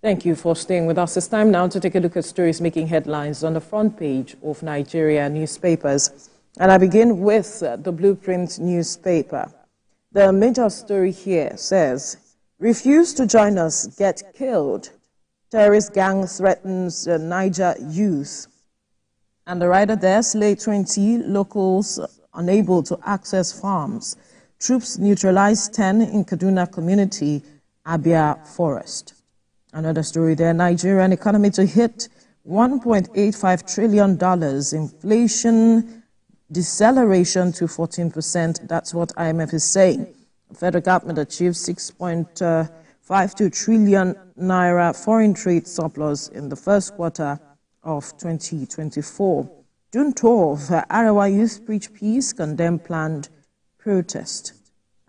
Thank you for staying with us. It's time now to take a look at stories making headlines on the front page of Nigeria newspapers. And I begin with the Blueprint newspaper. The major story here says, "Refuse to join us, get killed. Terrorist gang threatens Niger youth." And the writer there, slay 20 locals unable to access farms. Troops neutralize 10 in Kaduna community, Abia forest. Another story there, Nigerian economy to hit $1.85 trillion, inflation deceleration to 14%. That's what IMF is saying. The federal government achieved 6.52 trillion naira foreign trade surplus in the first quarter of 2024. June 12, Arewa youth preach peace, condemn planned protest.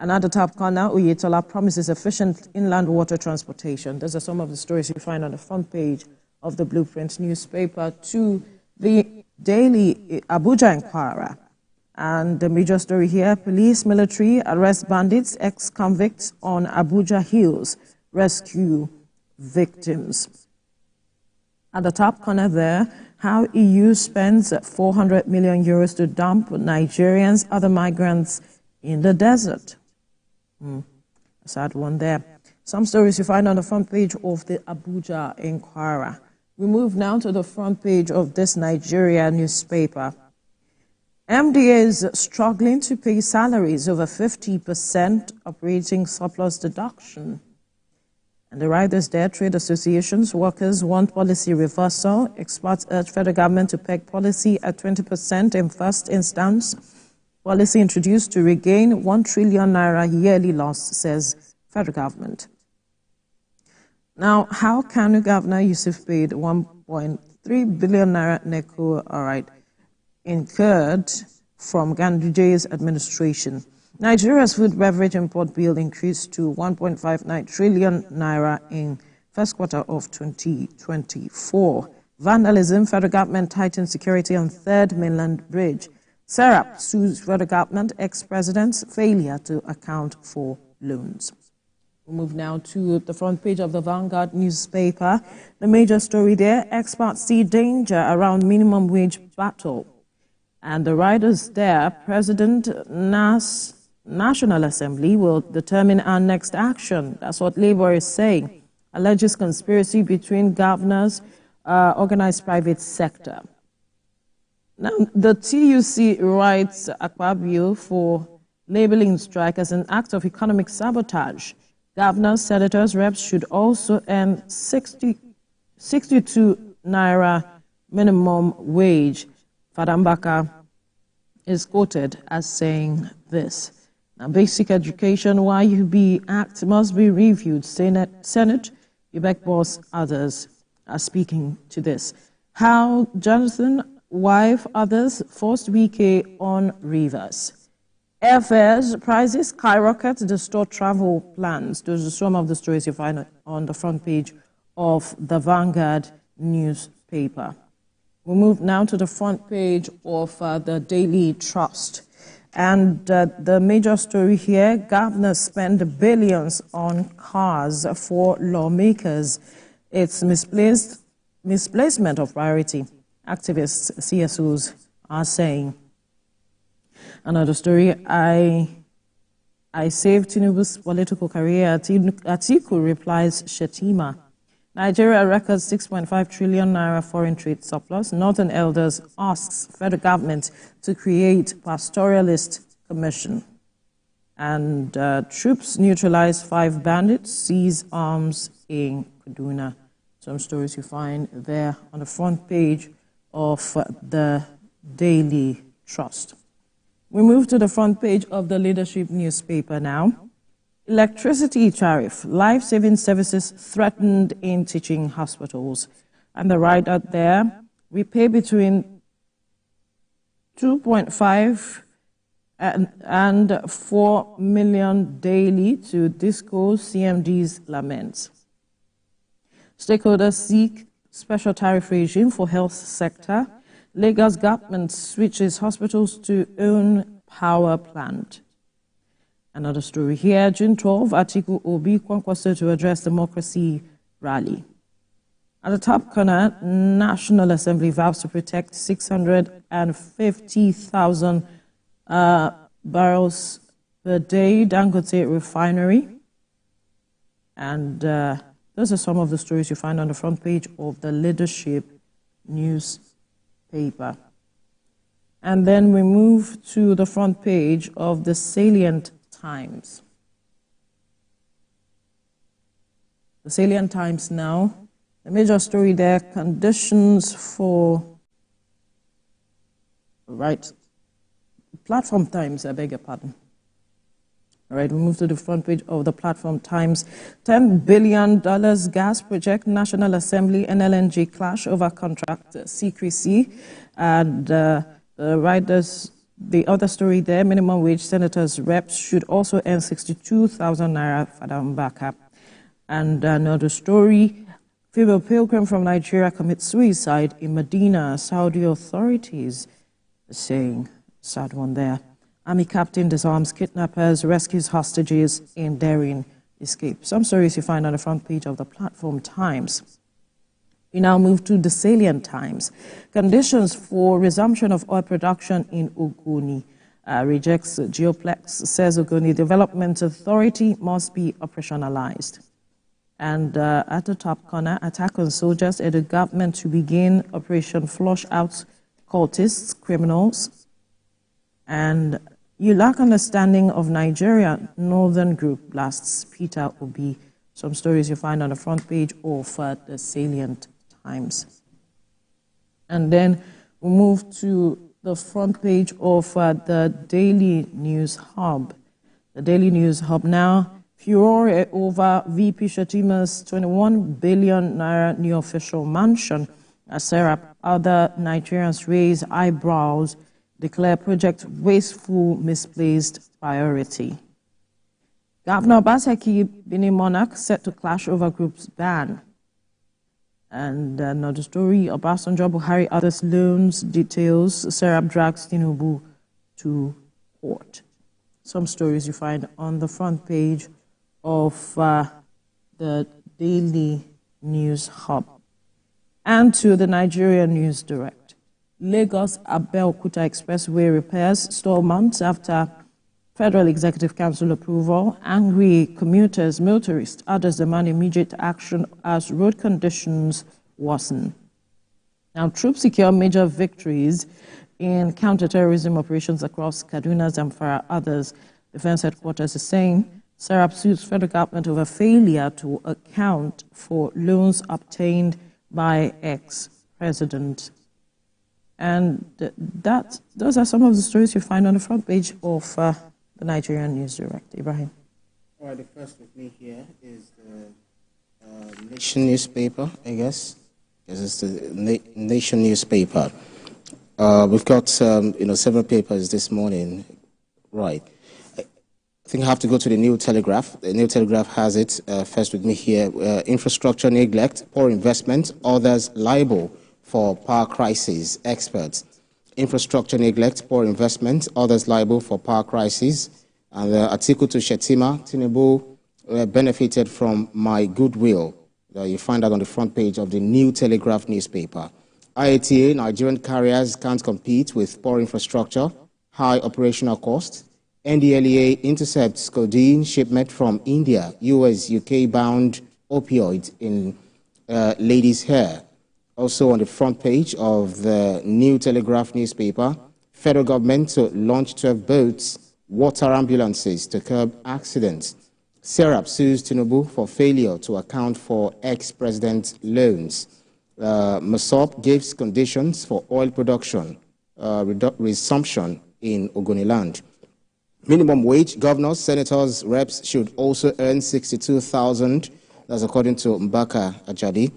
Another top corner, Oyetola promises efficient inland water transportation. Those are some of the stories you find on the front page of the Blueprint newspaper. To the daily Abuja Inquirer. And the major story here, police, military arrest bandits, ex-convicts on Abuja hills, rescue victims. At the top corner there, how EU spends 400 million euros to dump Nigerians, other migrants in the desert. A sad one there. Some stories you find on the front page of the Abuja Inquirer. We move now to the front page of this Nigeria newspaper. MDAs struggling to pay salaries over 50% operating surplus deduction. And the writers there, trade associations, workers want policy reversal. Experts urge federal government to peg policy at 20% in first instance. Policy introduced to regain 1 trillion naira yearly loss, says federal government. Now, how Kano Governor Yusuf paid 1.3 billion naira NECO, incurred from Ganduje's administration. Nigeria's food beverage import bill increased to 1.59 trillion naira in first quarter of 2024. Vandalism, federal government tightens security on Third Mainland Bridge. Serap sues federal government, ex-president's failure to account for loans. We'll move now to the front page of the Vanguard newspaper. The major story there, experts see danger around minimum wage battle. And the writers there, President National Assembly will determine our next action. That's what Labour is saying. Alleges conspiracy between governors, organized private sector. Now, the TUC writes Akpabio for labeling strike as an act of economic sabotage. Governors, senators, reps should also earn 62 naira minimum wage. Fadambaka is quoted as saying this. Now, basic education, YUB Act must be reviewed. Senate, Ubek boss, others are speaking to this. How Jonathan, wife, others forced VK on Rivers. Airfares, prices skyrocket, distort travel plans. Those are some of the stories you find on the front page of the Vanguard newspaper. We move now to the front page of the Daily Trust. And the major story here, governors spend billions on cars for lawmakers. It's misplacement of priority. Activists, CSOs are saying. Another story, I saved Tinubu's political career. Atiku replies Shetima. Nigeria records 6.5 trillion naira foreign trade surplus. Northern Elders asks federal government to create pastoralist commission. And troops neutralize 5 bandits, seize arms in Kaduna. Some stories you find there on the front page of the Daily Trust. We move to the front page of the Leadership newspaper now. Electricity tariff, life-saving services threatened in teaching hospitals. And the right out there, we pay between 2.5 and 4 million daily to Disco CMD's laments. Stakeholders seek special tariff regime for health sector. Lagos government switches hospitals to own power plant. Another story here, June 12, Atiku Obi Kwankwaso to address democracy rally. At the top corner, National Assembly vows to protect 650,000 barrels per day, Dangote refinery. And those are some of the stories you find on the front page of the Leadership newspaper. And then we move to the front page of the Salient Times. The Salient Times now. The major story there, conditions for, Platform Times, I beg your pardon. All right, we move to the front page of the Platform Times. $10 billion gas project, National Assembly, NLNG clash over contract secrecy. And the other story there, minimum wage senators, reps should also earn 62,000 naira for Mbaka. And another story, female pilgrim from Nigeria commits suicide in Medina. Saudi authorities are saying, sad one there. Army captain disarms kidnappers, rescues hostages in daring escape. Some stories you find on the front page of the Platform Times. We now move to the Salient Times. Conditions for resumption of oil production in Ogoni. Rejects Geoplex, says Ogoni Development Authority must be operationalized. And at the top corner, attack on soldiers at the government to begin Operation Flush Out Cultists, Criminals. And you lack understanding of Nigeria, Northern Group blasts Peter Obi. Some stories you find on the front page of the Salient Times. And then we move to the front page of the Daily News Hub. The Daily News Hub now. Furore over VP Shettima's 21 billion naira new official mansion. As Serap, other Nigerians raise eyebrows, declare project wasteful, misplaced priority. Governor Obaseki, Benin monarch, set to clash over group's ban. And another story, Obasanjo Buhari, others loans details, Serap drags Tinubu to court. Some stories you find on the front page of the Daily News Hub. And to the Nigerian News Direct. Lagos-Abeokuta Expressway repairs stall months after Federal Executive Council approval. Angry commuters, motorists, others demand immediate action as road conditions worsen. Now, troops secure major victories in counter-terrorism operations across Kaduna, Zamfara, others. Defense headquarters is saying Serap sues federal government over failure to account for loans obtained by ex-president. And those are some of the stories you find on the front page of the Nigerian News Direct. Ibrahim. All right, the first with me here is the Nation newspaper, I guess. This is the Nation newspaper. We've got several papers this morning. Right. I think I have to go to the New Telegraph. The New Telegraph has it first with me here. Infrastructure neglect, poor investment, others liable for power crisis, experts. Infrastructure neglect, poor investment, others liable for power crisis. And the article to Shettima, Tinubu benefited from my goodwill. You find that on the front page of the New Telegraph newspaper. IATA, Nigerian carriers can't compete with poor infrastructure, high operational costs. NDLEA intercepts codeine shipment from India, US, UK-bound opioid in ladies' hair. Also on the front page of the New Telegraph newspaper, federal government to launch 12 boats, water ambulances to curb accidents. Serap sues Tinubu for failure to account for ex-president loans. Masop gives conditions for oil production resumption in Ogoniland. Minimum wage, governors, senators, reps should also earn 62,000. That's according to Mbaka Ajadi.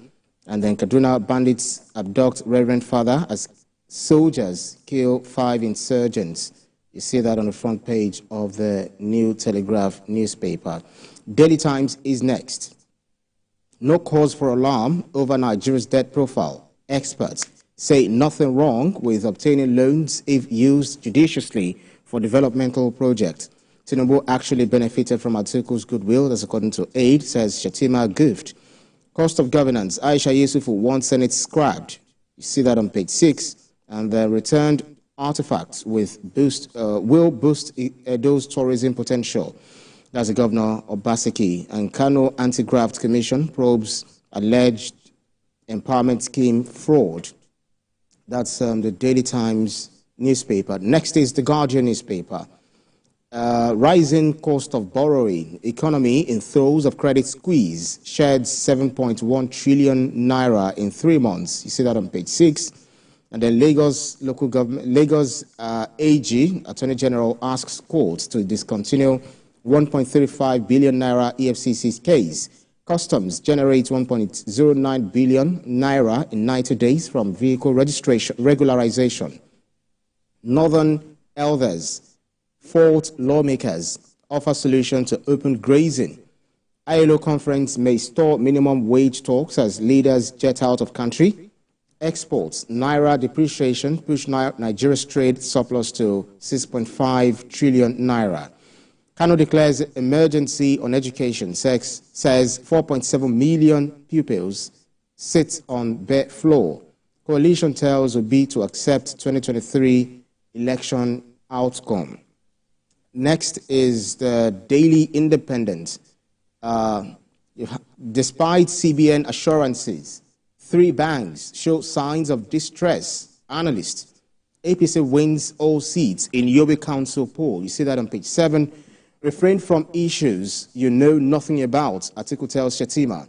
And then Kaduna bandits abduct Reverend Father as soldiers kill 5 insurgents. You see that on the front page of the New Telegraph newspaper. Daily Times is next. No cause for alarm over Nigeria's debt profile. Experts say nothing wrong with obtaining loans if used judiciously for developmental projects. Tinubu actually benefited from Atiku's goodwill, that's according to Aid, says Shettima goofed. Cost of governance, Aisha Yusufu wants Senate scrapped. You see that on page 6. And the returned artifacts will boost Edo's tourism potential. That's the Governor Obaseki. And Kano Anti-Graft Commission probes alleged empowerment scheme fraud. That's the Daily Times newspaper. Next is the Guardian newspaper. Rising cost of borrowing, economy in throes of credit squeeze, sheds 7.1 trillion naira in 3 months. You see that on page 6. And then Lagos local government, Lagos AG, Attorney General, asks courts to discontinue 1.35 billion naira EFCC's case. Customs generates 1.09 billion naira in 90 days from vehicle regularization. Northern elders fault lawmakers, offer solution to open grazing. ILO conference may stall minimum wage talks as leaders jet out of country. Exports, naira depreciation push Nigeria's trade surplus to 6.5 trillion naira. Kano declares emergency on education, says 4.7 million pupils sit on bare floor. Coalition tells Obi to accept 2023 election outcome. Next is the Daily Independent. Despite CBN assurances, 3 banks show signs of distress. Analysts, APC wins all seats in Yobe Council poll. You see that on page 7. Refrain from issues you know nothing about, Atiku tells Shetima.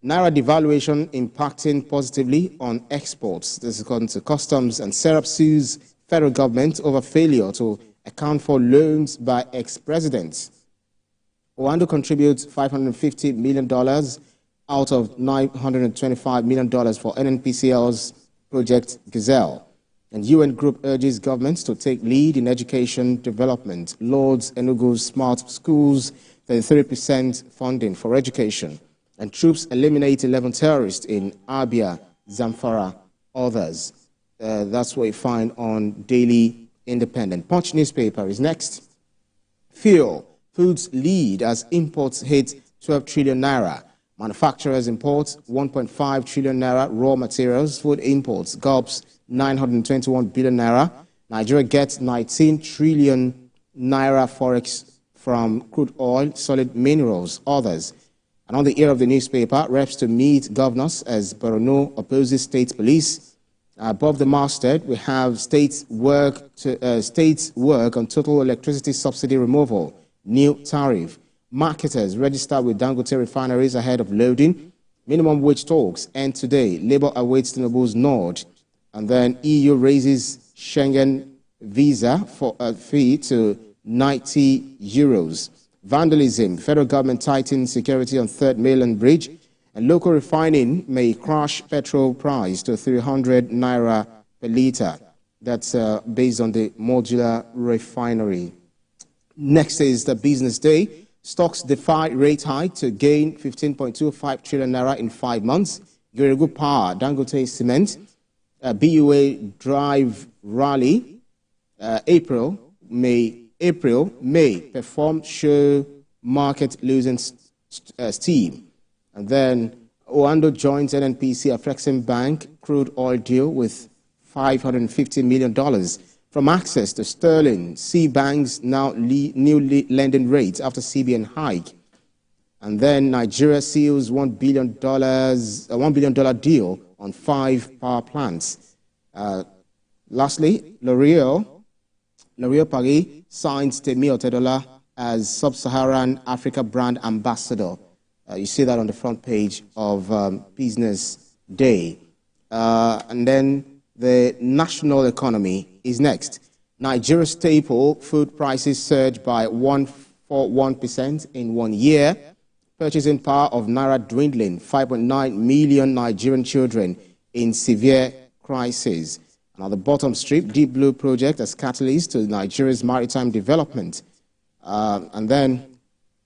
Naira devaluation impacting positively on exports. This is according to Customs. And Serap sues federal government over failure to account for loans by ex-presidents. Oando contributes $550 million out of $925 million for NNPCL's Project Gazelle. And UN group urges governments to take lead in education development. Lords Enugu's smart schools, 33% funding for education. And troops eliminate 11 terrorists in Abia, Zamfara, others. That's what you find on Daily Independent. Punch newspaper is next. Fuel. Foods lead as imports hit 12 trillion naira. Manufacturers import 1.5 trillion naira. Raw materials, food imports, gulps 921 billion naira. Nigeria gets 19 trillion naira forex from crude oil, solid minerals, others. And on the ear of the newspaper, reps to meet governors as Borno opposes state police. Above the masthead, we have states work on total electricity subsidy removal, new tariff. Marketers register with Dangote refineries ahead of loading. Minimum wage talks end today. Labour awaits Tinubu's nod. And then EU raises Schengen visa for a fee to 90 euros. Vandalism. Federal government tightens security on Third Mainland Bridge. And local refining may crash petrol price to 300 naira per litre. That's based on the modular refinery. Next is the business day. Stocks defy rate hike to gain 15.25 trillion naira in 5 months. Geregu Power, Dangote Cement, BUA Drive Rally, April, May perform show market losing steam. And then Oando joins NNPC Afrexim Bank crude oil deal with $550 million. From access to sterling, C banks now new lending rates after CBN hike. And then Nigeria seals $1 billion deal on 5 power plants. Lastly, L'Oreal Paris signs Temi Otedola as Sub-Saharan Africa brand ambassador. You see that on the front page of Business Day. And then the national economy is next. Nigeria staple food prices surged by 141% in 1 year. Purchasing power of Naira dwindling, 5.9 million Nigerian children in severe crisis. And on the bottom strip, Deep Blue project as catalyst to Nigeria's maritime development. And then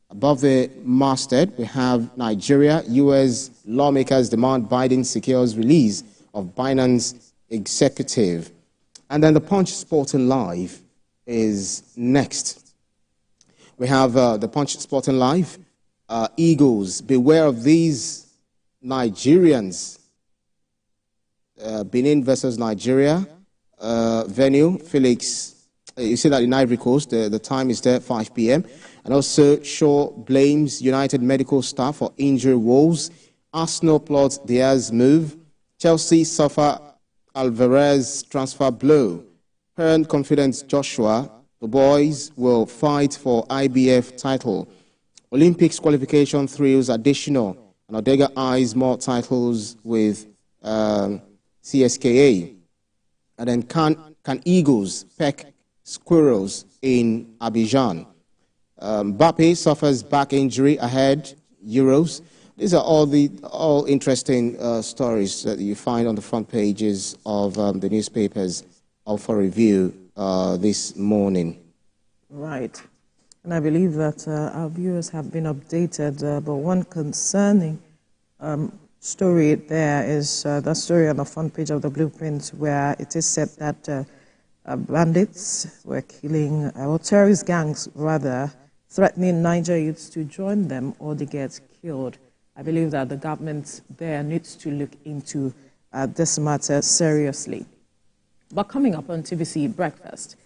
above the masthead, we have Nigeria, US lawmakers demand Biden secures release of Binance executive. And then the Punch Sporting Live is next. We have the Punch Sporting Live. Eagles, beware of these Nigerians. Benin versus Nigeria. Venue, Felix. You see that in Ivory Coast, the time is there, 5 p.m. And also, Shaw blames United medical staff for injury woes. Arsenal plots Diaz move. Chelsea suffer Alvarez transfer blow. Parent confidence Joshua. The boys will fight for IBF title. Olympics qualification thrills additional. And Odega eyes more titles with CSKA. And then can Eagles peck squirrels in Abidjan? Mbappe suffers back injury ahead, Euros. These are all interesting stories that you find on the front pages of the newspapers up for review this morning. Right. And I believe that our viewers have been updated, but one concerning story there is the story on the front page of the Blueprint, where it is said that bandits were killing, or terrorist gangs rather, threatening Niger youths to join them or they get killed. I believe that the government there needs to look into this matter seriously. But coming up on TVC Breakfast,